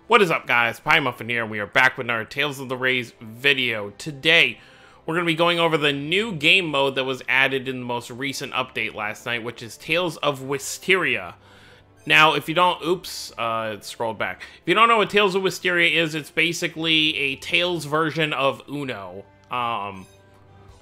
What is up, guys? Pie Muffin here, and we are back with another Tales of the Rays video. Today, we're going to be going over the new game mode that was added in the most recent update last night, which is Tales of WHIStiria. Now, if you don't... Oops, it scrolled back. If you don't know what Tales of WHIStiria is, it's basically a Tales version of Uno,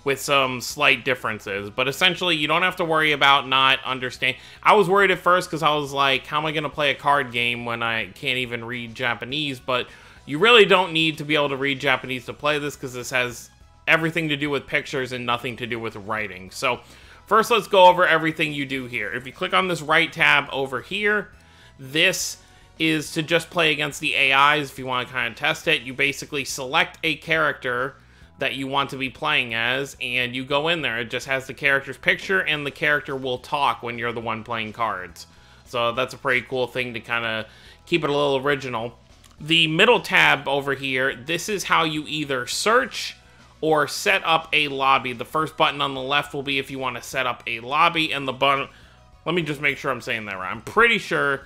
with some slight differences. But essentially, you don't have to worry about not understanding. I was worried at first because I was like, how am I going to play a card game when I can't even read Japanese? But you really don't need to be able to read Japanese to play this, because this has everything to do with pictures and nothing to do with writing. So first, let's go over everything you do here. If you click on this right tab over here, this is to just play against the AIs if you want to kind of test it. You basically select a character that you want to be playing as, and you go in there. It just has the character's picture, and the character will talk when you're the one playing cards. So that's a pretty cool thing to kind of keep it a little original. The middle tab over here, this is how you either search or set up a lobby. The first button on the left will be if you want to set up a lobby, and the button... Let me just make sure I'm saying that right. I'm pretty sure...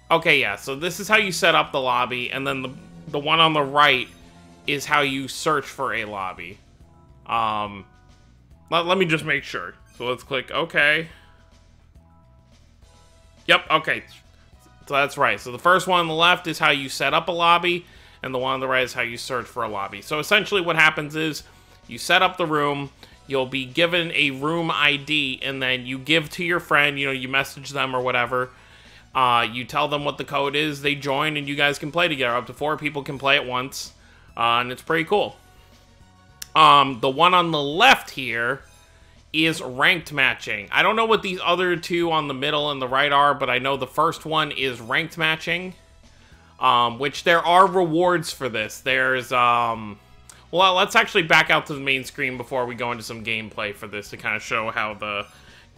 Okay, yeah, so this is how you set up the lobby, and then the one on the right is how you search for a lobby. Let me just make sure. So let's click OK. Yep, okay. So that's right. So the first one on the left is how you set up a lobby, and the one on the right is how you search for a lobby. So essentially what happens is you set up the room, you'll be given a room ID, and then you give to your friend, you know, you message them or whatever. You tell them what the code is, they join, and you guys can play together. Up to 4 people can play at once. And it's pretty cool. The one on the left here is ranked matching. I don't know what these other two on the middle and the right are, but I know the first one is ranked matching, which there are rewards for this. There's, well, let's actually back out to the main screen before we go into some gameplay for this to kind of show how the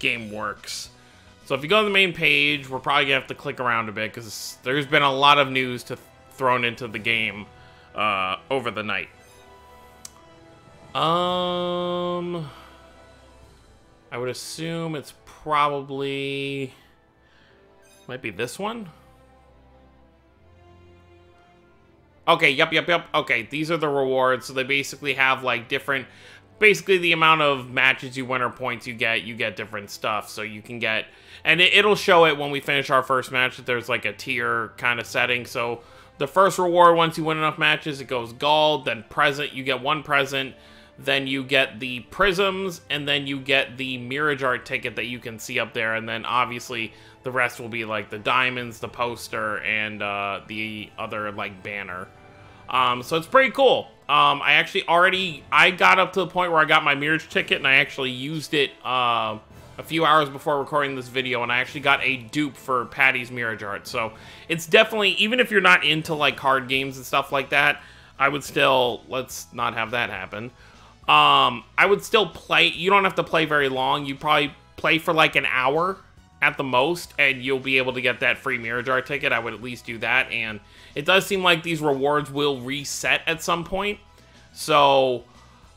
game works. So if you go to the main page, we're probably going to have to click around a bit, because there's been a lot of news thrown into the game over the night. I would assume it's probably... Might be this one? Okay, yep. Okay, these are the rewards. So they basically have, like, different... Basically, the amount of matches you win or points you get different stuff. So you can get... And it'll show it when we finish our first match that there's, like, a tier kind of setting. So the first reward, once you win enough matches, it goes gold, then present, you get 1 present, then you get the prisms, and then you get the Mirage Art ticket that you can see up there, and then obviously the rest will be like the diamonds, the poster, and the other like banner. So it's pretty cool. I got up to the point where I got my Mirage ticket, and I actually used it a few hours before recording this video, and I actually got a dupe for Patty's Mirage Art. So it's definitely, even if you're not into like card games and stuff like that, I would still, let's not have that happen. I would still play. You don't have to play very long. You probably play for like an hour at the most, and you'll be able to get that free Mirage Art ticket. I would at least do that, and it does seem like these rewards will reset at some point. So,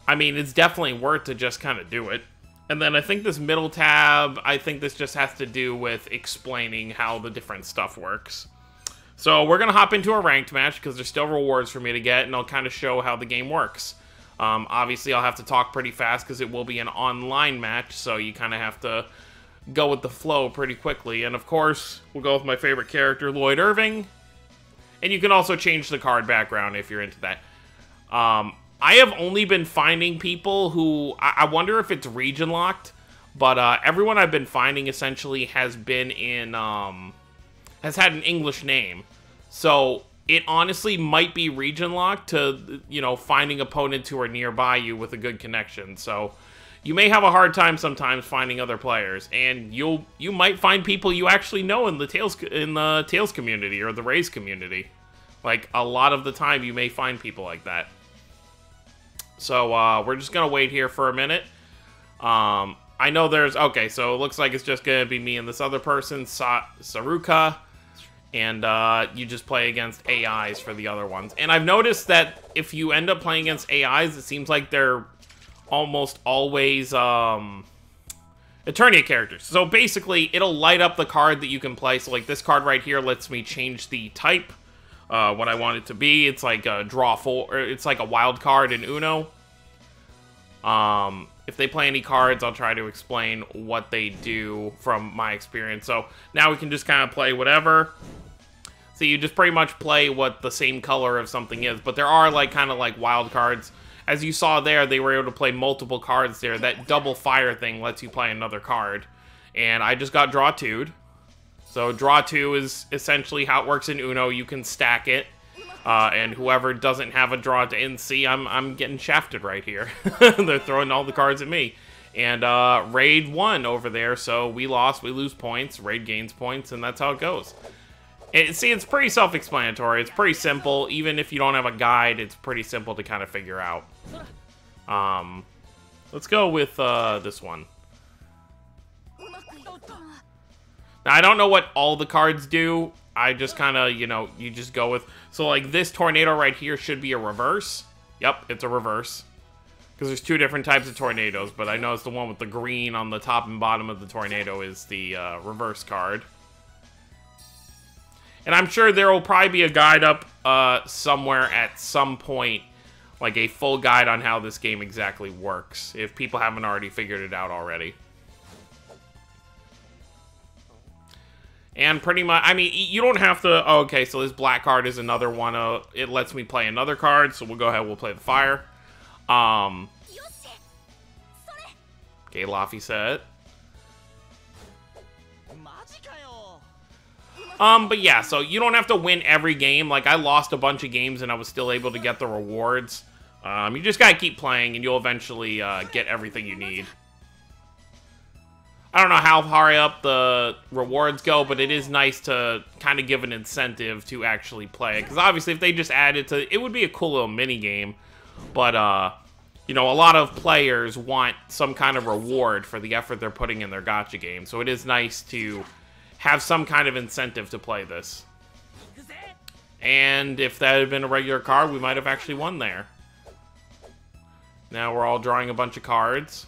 I mean, it's definitely worth to just kind of do it. And then I think this middle tab, I think this just has to do with explaining how the different stuff works. So we're going to hop into a ranked match, because there's still rewards for me to get, and I'll kind of show how the game works. Obviously, I'll have to talk pretty fast, because it will be an online match, so you kind of have to go with the flow pretty quickly. And of course, we'll go with my favorite character, Lloyd Irving. And you can also change the card background if you're into that. I have only been finding people who... I wonder if it's region locked, but everyone I've been finding essentially has been in... has had an English name. So it honestly might be region locked to, you know, finding opponents who are nearby you with a good connection. So you may have a hard time sometimes finding other players, and you might find people you actually know in the Tales community or the Rays community. Like, a lot of the time you may find people like that. So we're just gonna wait here for a minute. I know there's... Okay, so it looks like it's just gonna be me and this other person, Saruka. And you just play against AIs for the other ones. And I've noticed that if you end up playing against AIs, it seems like they're almost always Eternia characters. So basically, it'll light up the card that you can play. So like this card right here lets me change the type what I want it to be. It's like a draw 4, or it's like a wild card in Uno. If they play any cards, I'll try to explain what they do from my experience. So now we can just kind of play whatever. So you just pretty much play what the same color of something is, but there are like kind of like wild cards. As you saw there, they were able to play multiple cards there. That double fire thing lets you play another card. And I just got draw 2'd. So draw 2 is essentially how it works in Uno. You can stack it. And whoever doesn't have a draw to end, see, I'm getting shafted right here. They're throwing all the cards at me. And Raid won over there, so we lost, we lose points, Raid gains points, and that's how it goes. See, it's pretty self-explanatory. It's pretty simple. Even if you don't have a guide, it's pretty simple to kind of figure out. Let's go with this one. Now, I don't know what all the cards do. I just kind of, you know, you just go with... So, like, this tornado right here should be a reverse. Yep, it's a reverse. Because there's 2 different types of tornadoes, but I noticed the one with the green on the top and bottom of the tornado is the reverse card. And I'm sure there will probably be a guide up somewhere at some point, like a full guide on how this game exactly works, if people haven't already figured it out already. And pretty much, I mean, you don't have to... Oh, okay, so this black card is another one. It lets me play another card, so we'll go ahead, we'll play the fire. Okay, Laffy said. But yeah, so you don't have to win every game. Like, I lost a bunch of games and I was still able to get the rewards. You just gotta keep playing and you'll eventually get everything you need. I don't know how high up the rewards go, but it is nice to kind of give an incentive to actually play it. Because obviously, if they just added to... It would be a cool little mini-game. But, you know, a lot of players want some kind of reward for the effort they're putting in their gacha game. So it is nice to have some kind of incentive to play this. And if that had been a regular card, we might have actually won there. Now we're all drawing a bunch of cards.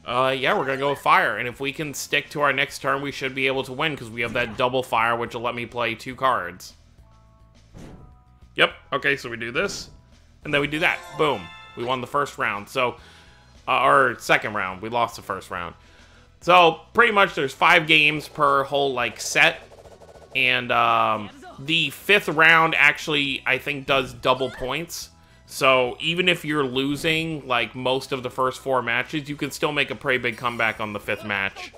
Yeah, we're gonna go with fire, and if we can stick to our next turn, we should be able to win, because we have that double fire, which will let me play 2 cards. Yep, okay, so we do this, and then we do that. Boom. We won the first round, so... or second round. We lost the first round. So, pretty much there's 5 games per whole, like, set, and, the 5th round actually, I think, does double points. So, even if you're losing, like, most of the first 4 matches, you can still make a pretty big comeback on the 5th match.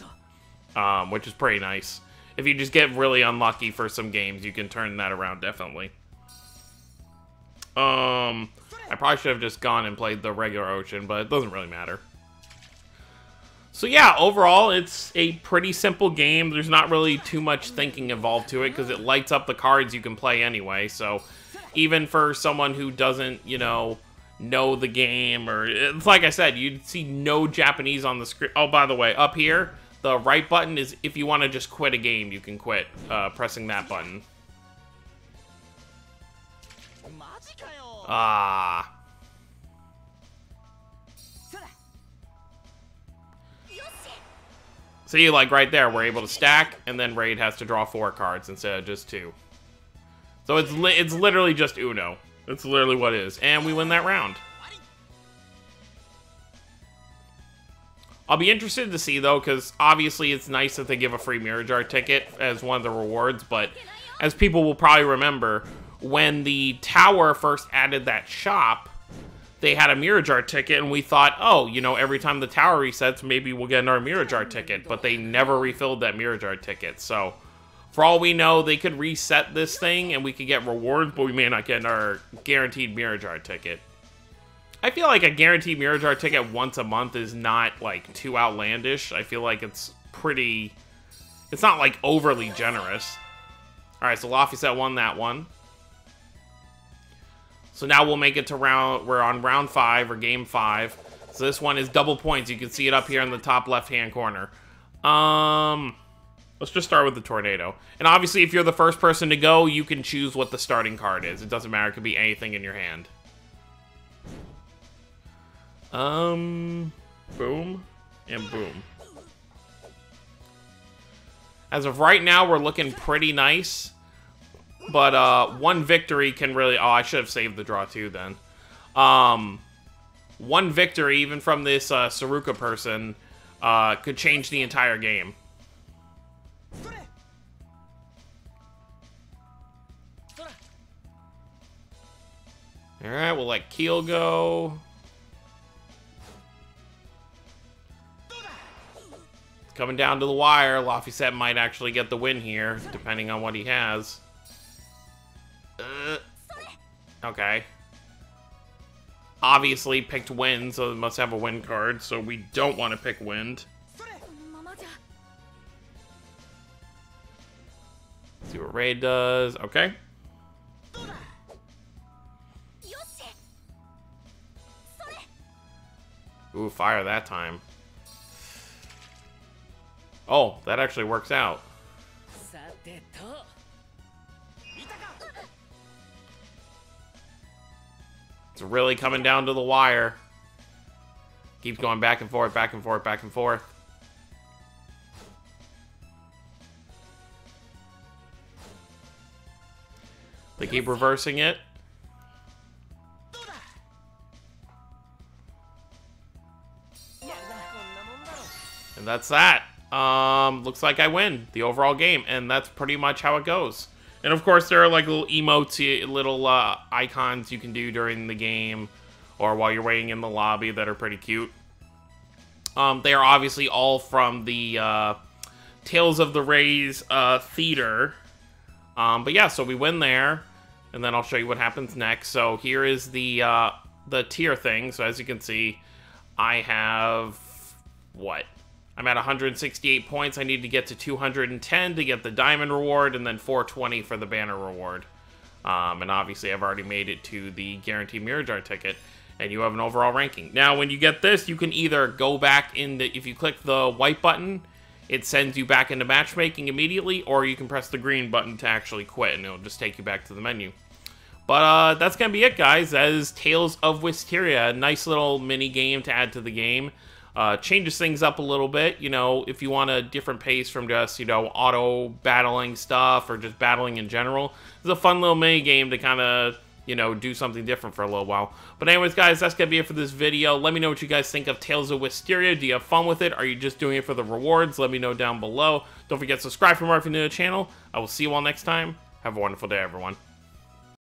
Which is pretty nice. If you just get really unlucky for some games, you can turn that around, definitely. I probably should have just gone and played the regular Ocean, but it doesn't really matter. So yeah, overall, it's a pretty simple game. There's not really too much thinking involved to it, because it lights up the cards you can play anyway, so... Even for someone who doesn't, you know the game, or... It's like I said, you'd see no Japanese on the screen. Oh, by the way, up here, the right button is if you want to just quit a game, you can quit, pressing that button. Ah. See, like right there, we're able to stack, and then Raid has to draw 4 cards instead of just 2. So it's literally just Uno. It's literally what it is. And we win that round. I'll be interested to see, though, because obviously it's nice that they give a free Mirror Jar ticket as one of the rewards, but as people will probably remember, when the tower first added that shop, they had a Mirror Jar ticket, and we thought, oh, you know, every time the tower resets, maybe we'll get another Mirror Jar ticket, but they never refilled that Mirror Jar ticket, so... For all we know, they could reset this thing and we could get rewards, but we may not get our guaranteed Mirror Jar ticket. I feel like a guaranteed Mirror Jar ticket once a month is not, like, too outlandish. I feel like it's pretty... It's not, like, overly generous. Alright, so Laffy won that one. So now we'll make it to round... We're on round 5, or game 5. So this one is double points. You can see it up here in the top left-hand corner. Let's just start with the tornado. And obviously, if you're the first person to go, you can choose what the starting card is. It doesn't matter. It could be anything in your hand. Boom. And boom. As of right now, we're looking pretty nice. But one victory can really... Oh, I should have saved the draw too then. One victory, even from this Saruka person, could change the entire game. Alright, we'll let Keel go. It's coming down to the wire. Laphicet might actually get the win here, depending on what he has. Okay. Obviously picked wind, so it must have a wind card, so we don't want to pick wind. See what Ray does. Okay. Ooh, fire that time. Oh, that actually works out. It's really coming down to the wire. Keeps going back and forth, back and forth, back and forth. They keep reversing it. And that's that. Looks like I win the overall game, and that's pretty much how it goes. And of course, there are like little emotes, little icons you can do during the game or while you're waiting in the lobby that are pretty cute. They are obviously all from the Tales of the Rays theater. But yeah, so we win there, and then I'll show you what happens next. So here is the tier thing. So as you can see, I have what? I'm at 168 points. I need to get to 210 to get the diamond reward, and then 420 for the banner reward. And obviously, I've already made it to the guaranteed mirror jar ticket, and you have an overall ranking. Now, when you get this, you can either go back in the... If you click the white button, it sends you back into matchmaking immediately, or you can press the green button to actually quit, and it'll just take you back to the menu. But that's going to be it, guys. That is Tales of WHIStiria. A nice little mini game to add to the game. Changes things up a little bit, you know, if you want a different pace from just, you know, auto battling stuff or just battling in general. It's a fun little mini game to kind of, you know, do something different for a little while. But anyways, guys, that's going to be it for this video. Let me know what you guys think of Tales of WHIStiria. Do you have fun with it? Are you just doing it for the rewards? Let me know down below. Don't forget to subscribe for more if you're new to the channel. I will see you all next time. Have a wonderful day, everyone.